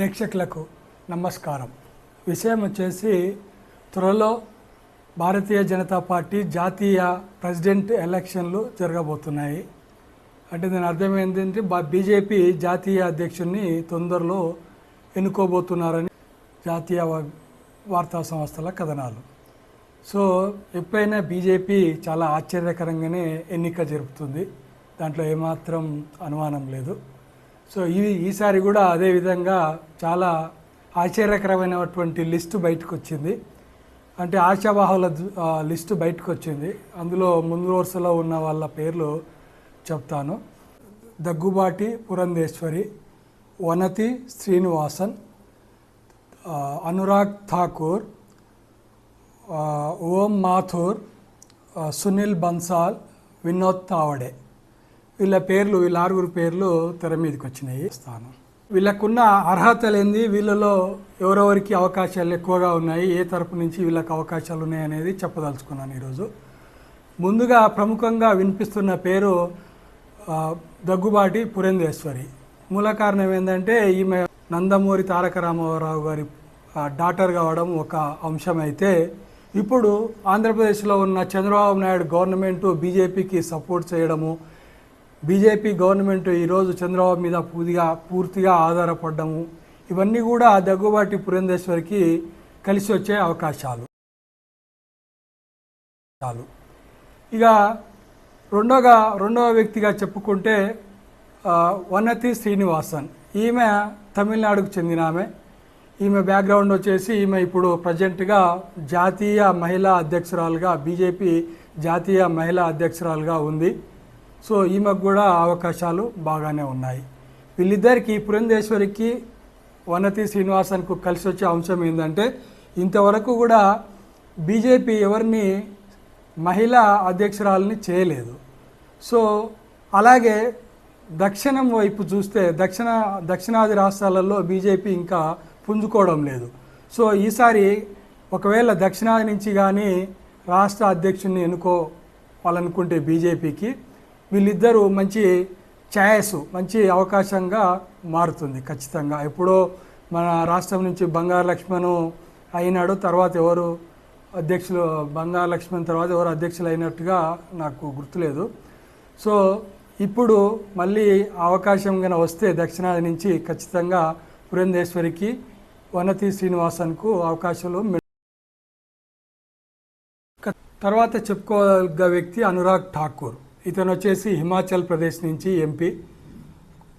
ప్రేక్షకులకు నమస్కారం. విషయం వచ్చేసి త్వరలో భారతీయ జనతా పార్టీ జాతీయ ప్రెసిడెంట్ ఎలక్షన్లు జరగబోతున్నాయి. అంటే దాని అర్థం ఏంటంటే బీజేపీ జాతీయ అధ్యక్షుడిని తొందరలో ఎన్నుకోబోతున్నారని జాతీయ వార్తా సంస్థల కథనాలు. సో ఎప్పుడైనా బీజేపీ చాలా ఆశ్చర్యకరంగానే ఎన్నిక జరుపుతుంది, దాంట్లో ఏమాత్రం అనుమానం లేదు. సో ఈసారి కూడా అదేవిధంగా చాలా ఆశ్చర్యకరమైనటువంటి లిస్టు బయటకు వచ్చింది. అంటే ఆశావాహుల లిస్టు బయటకు వచ్చింది. అందులో ముందు వరుసలో ఉన్న వాళ్ళ పేర్లు చెప్తాను. దగ్గుబాటి పురంధేశ్వరి, వనతి శ్రీనివాసన్, అనురాగ్ ఠాకూర్, ఓం మాథూర్, సునీల్ బన్సాల్, వినోద్ తావడే. వీళ్ళ ఆరుగురు పేర్లు తెర మీదకి వచ్చినాయి. స్థానం వీళ్ళకున్న అర్హతలు ఏంది, వీళ్ళలో ఎవరెవరికి అవకాశాలు ఎక్కువగా ఉన్నాయి, ఏ తరపు నుంచి వీళ్ళకి అవకాశాలు ఉన్నాయి అనేది చెప్పదలుచుకున్నాను ఈరోజు. ముందుగా ప్రముఖంగా వినిపిస్తున్న పేరు దగ్గుబాటి పురంధేశ్వరి. మూల కారణం ఏంటంటే ఈమె నందమూరి తారక రామారావు గారి డాటర్ కావడం ఒక అంశం అయితే, ఇప్పుడు ఆంధ్రప్రదేశ్లో ఉన్న చంద్రబాబు నాయుడు గవర్నమెంట్ బీజేపీకి సపోర్ట్ చేయడము, బీజేపీ గవర్నమెంట్ ఈరోజు చంద్రబాబు మీద పూర్తిగా ఆధారపడము, ఇవన్నీ కూడా దగ్గుబాటి పురంధేశ్వరికి కలిసి వచ్చే అవకాశాలు. ఇక రెండవ వ్యక్తిగా చెప్పుకుంటే వనతి శ్రీనివాసన్. ఈమె తమిళనాడుకు చెందిన ఆమె. ఈమె బ్యాక్గ్రౌండ్ వచ్చేసి ఈమె ఇప్పుడు ప్రజెంట్గా జాతీయ మహిళా అధ్యక్షురాలుగా, బీజేపీ జాతీయ మహిళా అధ్యక్షురాలుగా ఉంది. సో ఈమెకు కూడా అవకాశాలు బాగానే ఉన్నాయి. వీళ్ళిద్దరికీ, పురంధేశ్వరికి వనతి శ్రీనివాసన్కు కలిసి వచ్చే అంశం ఏంటంటే, ఇంతవరకు కూడా బీజేపీ ఎవరిని మహిళా అధ్యక్షురాలని చేయలేదు. సో అలాగే దక్షిణం వైపు చూస్తే దక్షిణాది రాష్ట్రాలలో బీజేపీ ఇంకా పుంజుకోవడం లేదు. సో ఈసారి ఒకవేళ దక్షిణాది నుంచి కానీ రాష్ట్ర అధ్యక్షుడిని ఎన్నుకోవాలనుకుంటే బీజేపీకి వీళ్ళిద్దరూ మంచి ఛాయస్, మంచి అవకాశంగా మారుతుంది ఖచ్చితంగా. ఎప్పుడో మన రాష్ట్రం నుంచి బంగారు లక్ష్మణ్ అయినాడు, తర్వాత ఎవరు అధ్యక్షులు, బంగారు లక్ష్మణ్ తర్వాత ఎవరు అధ్యక్షులు అయినట్టుగా నాకు గుర్తులేదు. సో ఇప్పుడు మళ్ళీ అవకాశం కనుక వస్తే దక్షిణాది నుంచి ఖచ్చితంగా పురంధేశ్వరికి, వనతి శ్రీనివాసన్కు అవకాశాలు. తర్వాత చెప్పుకోగల వ్యక్తి అనురాగ్ ఠాకూర్. ఇతను వచ్చేసి హిమాచల్ ప్రదేశ్ నుంచి ఎంపీ.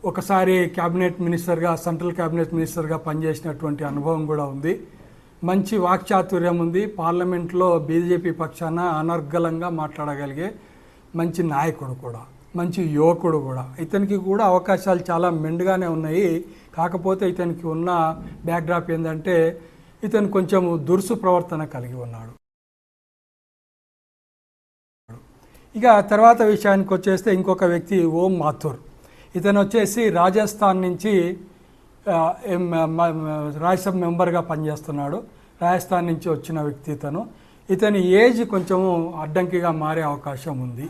ఒకసారి క్యాబినెట్ మినిస్టర్గా, సెంట్రల్ క్యాబినెట్ మినిస్టర్గా పనిచేసినటువంటి అనుభవం కూడా ఉంది. మంచి వాక్చాతుర్యం ఉంది. పార్లమెంట్లో బీజేపీ పక్షాన అనర్గళంగా మాట్లాడగలిగే మంచి నాయకుడు కూడా, మంచి యువకుడు కూడా. ఇతనికి కూడా అవకాశాలు చాలా మెండుగానే ఉన్నాయి. కాకపోతే ఇతనికి ఉన్న బ్యాక్డ్రాప్ ఏంటంటే, ఇతను కొంచెం దురుసు ప్రవర్తన కలిగి ఉన్నాడు. ఇక తర్వాత విషయానికి వచ్చేస్తే ఇంకొక వ్యక్తి ఓం మాథూర్. ఇతను వచ్చేసి రాజస్థాన్ నుంచి రాజ్యసభ మెంబర్గా పనిచేస్తున్నాడు. రాజస్థాన్ నుంచి వచ్చిన వ్యక్తి ఇతని ఏజ్ కొంచెము అడ్డంకిగా మారే అవకాశం ఉంది.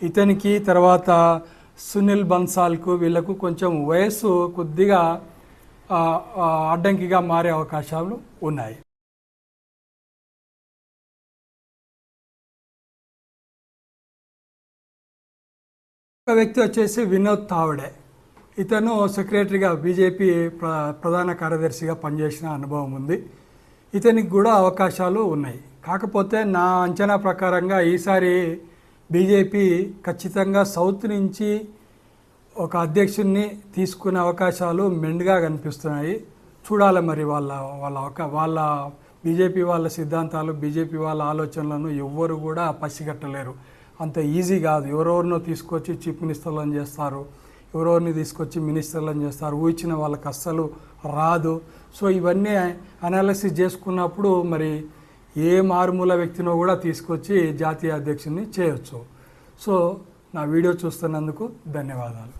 ఇతనికి తర్వాత సునీల్ బన్సాల్కు వీళ్ళకు కొంచెం వయస్సు కొద్దిగా అడ్డంకిగా మారే అవకాశాలు ఉన్నాయి. ఒక వ్యక్తి వచ్చేసి వినోద్ తావడే. ఇతను సెక్రటరీగా, బీజేపీ ప్రధాన కార్యదర్శిగా పనిచేసిన అనుభవం ఉంది. ఇతనికి కూడా అవకాశాలు ఉన్నాయి. కాకపోతే నా అంచనా ప్రకారంగా ఈసారి బీజేపీ ఖచ్చితంగా సౌత్ నుంచి ఒక అధ్యక్షుడిని తీసుకునే అవకాశాలు మెండుగా కనిపిస్తున్నాయి. చూడాలి మరి వాళ్ళ బీజేపీ వాళ్ళ సిద్ధాంతాలు, బీజేపీ వాళ్ళ ఆలోచనలను ఎవ్వరు కూడా పసిగట్టలేరు. అంత ఈజీ కాదు. ఎవరెవరినో తీసుకొచ్చి చీఫ్ మినిస్టర్లను చేస్తారు, ఎవరెవరిని తీసుకొచ్చి మినిస్టర్లను చేస్తారు. ఊహించిన వాళ్ళకి అస్సలు రాదు. సో ఇవన్నీ అనాలిసిస్ చేసుకున్నప్పుడు మరి ఏ మారుమూల వ్యక్తినో కూడా తీసుకొచ్చి జాతీయ అధ్యక్షుడిని చేయొచ్చు. సో నా వీడియో చూస్తున్నందుకు ధన్యవాదాలు.